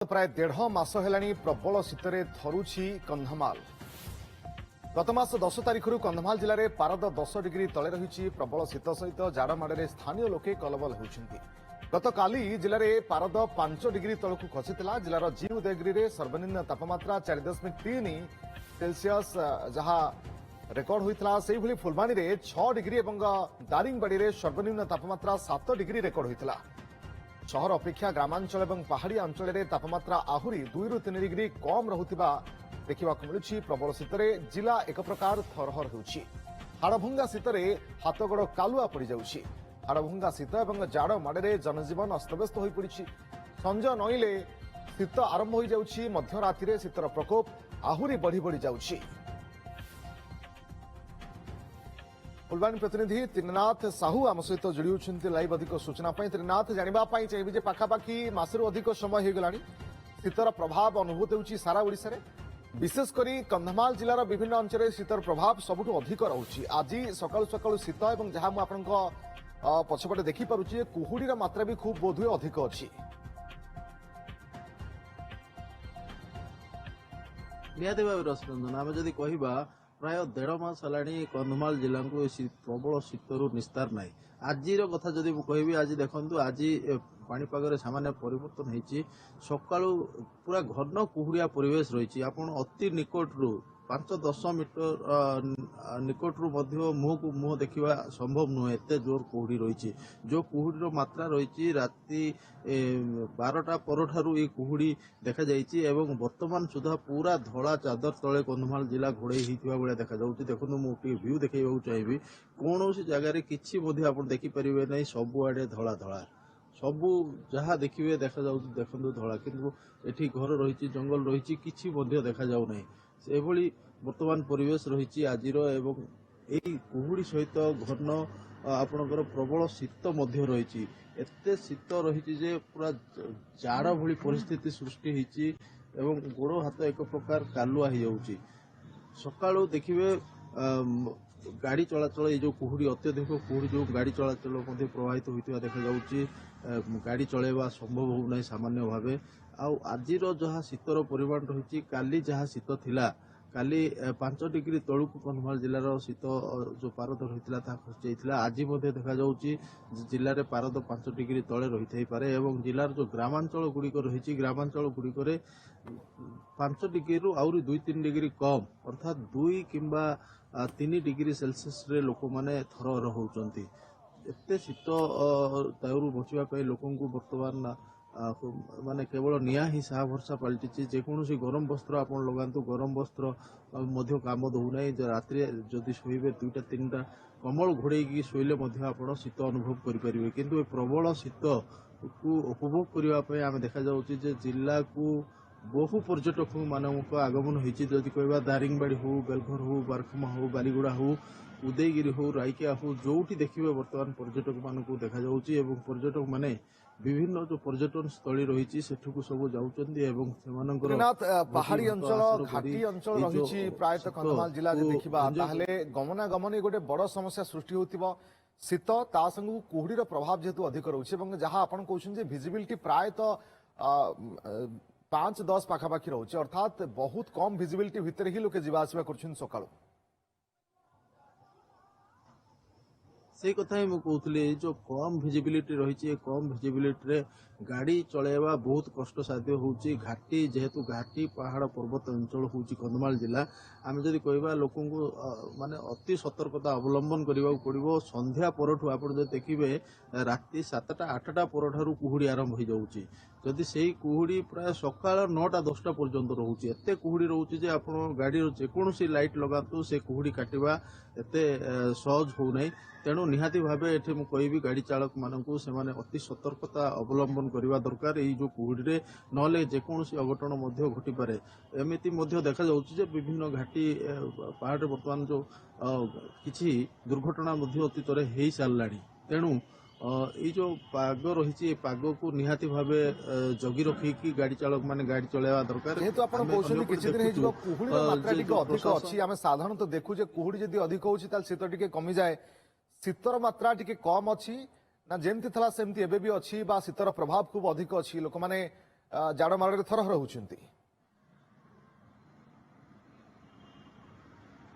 प्राय 1.5 मास हेलानी प्रबल शीतरे थरुछि कंधमाल। गत मास 10 तारिखରୁ कंधमाल जिले में पारद 10 डिग्री तले रही प्रबल शीत सहित जाड़ माड़े स्थानीय लोके कलबल होती। गत काली जिले में पारद 5 डिग्री तलक खसीला। जिलार जी उदयगिरी में सर्वनिम्न तापमात्रा 4.3 सेल्सियस जहां रेकर्ड होता से फुलबाणी में 6 डिग्री और दारिंगबाड़ी में सर्वनिम्न तापमात्रा 7 डिग्री रेकर्ड होता। सहर अपेक्षा ग्रामांचल और पहाड़िया अंचल में तापमात्रा आहरी 2 ରୁ 3 डिग्री कम रहुथिबा देखा मिलुछि। प्रबल शीतरे जिला एक प्रकार थरहर होउछि। हाड़भंगा शीतरे हाथगोड़ कालुआ पड़ जाउछि। हाड़भंगा शीत और जाड़ माड़े जनजीवन अस्तव्यस्त हो पड़ी। संज नईले शीत आरंभ हो जाउछि। मध्यराति शीतर प्रकोप आहरी बढ़ी बढ़ी जाउछि। फुलबाणी प्रतिनिधि त्रिनाथ साहू आम सहित जोड़ी होती लाइव अधिक सूचना। त्रिनाथ जानापी चाहिए पाखापाखि मासरू अधिक समय हो गला शीतर प्रभाव अनुभूत होउछि सारा ओडिशा रे। विशेषकर कंधमाल जिलार विभिन्न अंचल शीतर प्रभाव सबुठु अधिक रहुछि। आज सकाळु सकाळु शीत और जहां मु आपनक पछपटे देखि पारुछि कुहुडीर मात्रा भी खूब बोधुए अधिक अछि। निहाती भाव रसरंजन आम जदि कहवा प्राय 1.5 मास हेलानी कंधमाल जिला को प्रबल शीतर निस्तार ना। आज कथा जदि कहबी आज देखु आज पाणीपाग सामान्य परिवर्तन होती। सकाळु पूरा घन कुहुड़िया परिवेश रही। आप अति निकटू 5-10 मीटर निकटू मुह को मुह देखा संभव नुहे एत जोर कुहुड़ी रही। जो कुहुड़ीर मात्रा रही राति 12टा परठारू ये कुहुड़ी देखा जाइए एवं वर्तमान सुधा पूरा धला चादर तले कंधमाल जिला घोड़े होता भाया देखा जाऊँगी। देखो मुझे व्यू देखा चाहिए कौन जगार कि देखिपारे ना सबुआड़े धला धला सबू जहाँ देखिए देखा देखु धला किंतु एठी घर रही जंगल रही किसी देखा जाऊ नहीं। से वर्तमान परिवेश रही आज कुहुड़ी सहित घन आपणकर प्रबल शीत रही। एते शीत रही जे पूरा जाड़ भली परिस्थिति सृष्टि होती एवं गोड़ हाथ एक प्रकार कालुआ हो जाउछि। सकाळु देखिए गाड़ी चलाचल ये जो कुहुड़ी अत्यधिक कुहुड़ी जो गाड़ी चलाचल प्रभावित होता देखा जाउछि। गाड़ी चलेबा संभव हो ना सामान्य भाव। आज जहाँ शीतर परिमाण रही काली जहाँ शीत थिला काली 5 डिग्री तलू कंधमाल जिलार शीत जो पारद रही खसी जाता। आज देखा जाउछि जिले में पारद 5 डिग्री तले रही पारे एवं जिलार जो ग्रामांचल गुड़िक रही ग्रामांचल गुड़िक 5 डिग्री रु आउरी 2-3 डिग्री कम अर्थात 2 किंबा 3 डिग्री सेल्सियस रे लोक माने थरहर होउचंती। एते शीत दाउरू बचाई लोक बर्तमान माने केवल निया ही साहा भरसा पलटि। जेकोसी गरम वस्त्र आप लगातु गरम वस्त्र काम दौना। रात्रि जदि शोबे 2-3टा कमल घोड़े शोले आप शीत अनुभव करें किंतु प्रबल शीत को उपभोग करने आम देखा जाउछि जे जिला को बहु पर्यटक मानक आगमन होती। जदि कहवा दारिंगबाड़ी हो बेलघर हो बारखमा हो बालीगुड़ा हो उदयगिरी हो रायकिया हो जोटी देखिए वर्तमान पर्यटक मान देखा जाउछि एवं पर्यटक माने विभिन्न जो पर्यटन स्थली रही सेठू सब जाऊँच। पहाड़ी अंचल घाटी अंचल रही प्रायतः कंधमाल जिला देखा गमनागमन गोटे बड़ समस्या सृष्टि होती। शीत ता संग कुहुड़ीर प्रभाव जेहेतु अधिक रोचे जहाँ आप कहते भिजिबिलिटी प्रायतः 5-10 पाखापाखि रोचे अर्थात बहुत कम भिजिबिलिटी भितर ही लोके जीवा आसिबा करछन सकाळु। से कथा ही मुझे कहूली जो कम भिजिबिलिटी रही कम भिजिबिलिटी गाड़ी चलेवा बहुत कष्ट साध्य होउछि। घाटी जेहेतु घाटी पहाड़ पर्वत अंचल होउछि कंधमाल जिला आम जदि कहवा लोक माने अति सतर्कता अवलंबन करने पड़ो। संध्या परठू आप देखिए राति 7टा-8टा परठारू कुहुड़ी आरंभ हो जाउछि। जदि से कुहुड़ी प्राय सकाळ 9टा-10टा पर्यंत रोचे एत कुहुड़ी रोचे आप गाड़ी जेकोसी लाइट लगातु से कुहुड़ी काटिबा एते सहज हो नहीं। तेणु निहाती भाव ये मुझे गाड़ी चालक मानू से अति सतर्कता अवलंबन करने दरकार। ये जो कुहुड़ी ना जेकोसी अघटन घटी पारे एमती देखा जाउछि विभिन्न घाटी पहाड़ बर्तमान जो किछि दुर्घटना अतीत हो सारा। तेणु ये जो पाग रही पाग को निहाती भाव जगी रखिकी गाड़ी चालक माने गाड़ी चलाइबा दरकार। जेहेतु आपण कहउछन किछि दिन हेजिबो कुहुडीर मात्रा टिके अधिक अछि आमे साधारणतः देखु जे कुहुडी जदि अधिक होछि ताल शीत टिके कमी जाए। शीतर मात्रा टिके कम अछि ना जेमति थला सेमति एबे भी अछि बा शीतर प्रभाव खूब अधिक अछि लोक माने ଜାଡ଼ ମାଡ଼ରେ ଥରହର ହେଉଛନ୍ତି।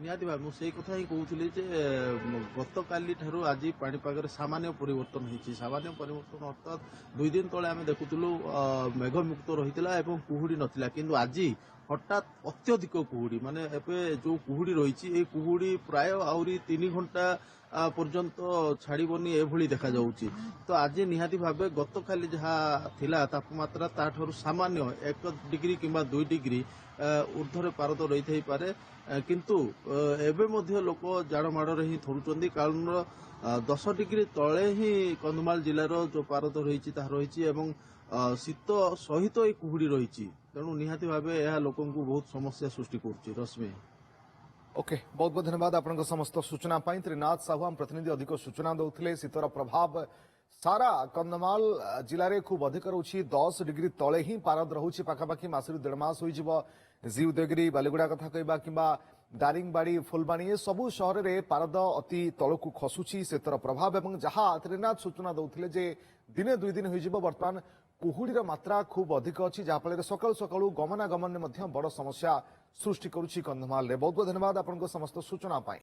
ନିହାତି ଭାବେ ମୁଁ ସେଇ କଥା ହିଁ କହୁଥିଲି ଯେ ଗତକାଲି ଠାରୁ ଆଜି ପାଣିପାଗରେ ସାମାନ୍ୟ ପରିବର୍ତ୍ତନ ହେଇଛି। ସାମାନ୍ୟ ପରିବର୍ତ୍ତନ ଅର୍ଥାତ୍ 2 ଦିନ ତଳେ ଆମେ ଦେଖୁଥିଲୁ ମେଘମୁକ୍ତ ରହିଥିଲା ଏବଂ କୁହୁଡ଼ି ନଥିଲା, କିନ୍ତୁ ଆଜି ହଠାତ୍ ଅତ୍ୟଧିକ କୁହୁଡ଼ି, ମାନେ ଏବେ ଯୋଉ କୁହୁଡ଼ି ରହିଛି এই କୁହୁଡ଼ି ପ୍ରାୟ ଆହୁରି 3 ଘଣ୍ଟା ପର୍ଯ୍ୟନ୍ତ ଛାଡ଼ିବନି ଏଭଳି ଦେଖାଯାଉଛି। ତ ଆଜି ନିହାତି ଭାବେ ଗତକାଲି ଯାହା ଥିଲା ତାପମାତ୍ରା ତାଠାରୁ ସାମାନ୍ୟ 1 ଡିଗ୍ରୀ କିମ୍ବା 2 ଡିଗ୍ରୀ ঊର୍ଦ୍ଧ୍ୱରେ ପାରଦ ରହିଥାଇପାରେ, କିନ୍ତୁ ଏବେ ମଧ୍ୟ ଲୋକ ଜାଡ଼ ମାଡ଼ରେ ହିଁ ଥରୁଛନ୍ତି। କାରଣ 10 ଡିଗ୍ରୀ ତଳେ ହିଁ କନ୍ଧମାଳ ଜିଲ୍ଲାର ଯୋଉ ପାରଦ ରହିଛି ତାହା ରହିଛି ଏବଂ ଶୀତ ସହିତ এই କୁହୁଡ଼ି ରହିଛି। ତେଣୁ ନିହାତି ଭାବେ ଏହା ଲୋକଙ୍କୁ ବହୁତ ସମସ୍ୟା ସୃଷ୍ଟି କରୁଛି। ରଶ୍ମି, ओके, बहुत बहुत धन्यवाद आपन समस्त सूचना पाई। त्रिनाथ साहू आम प्रतिनिधि अधिक सूचना दौले। शीतर प्रभाव सारा कंधमाल जिले में खूब अधिक रोचे। 10 डिग्री तले ही पारद रोचे, पाखापाखि मासरू 1.5 मास हो जी उदयगिरी बालीगुड़ा कथा कहवा कि दारिंगबाड़ी फुलबाणी ए सबू सहर में पारद अति तलू खसुची शीतर प्रभाव। और जहाँ त्रिनाथ सूचना दौले जे दिने 2 दिन हो बर्तमान कुहुड़ीर मात्रा खूब अधिक अच्छी, जहाँफल सकाळु सकाळु गमनागमन में बड़ समस्या सृष्टि करुच्ची कंधमाल। बहुत बहुत धन्यवाद आपन समस्त सूचना पाई।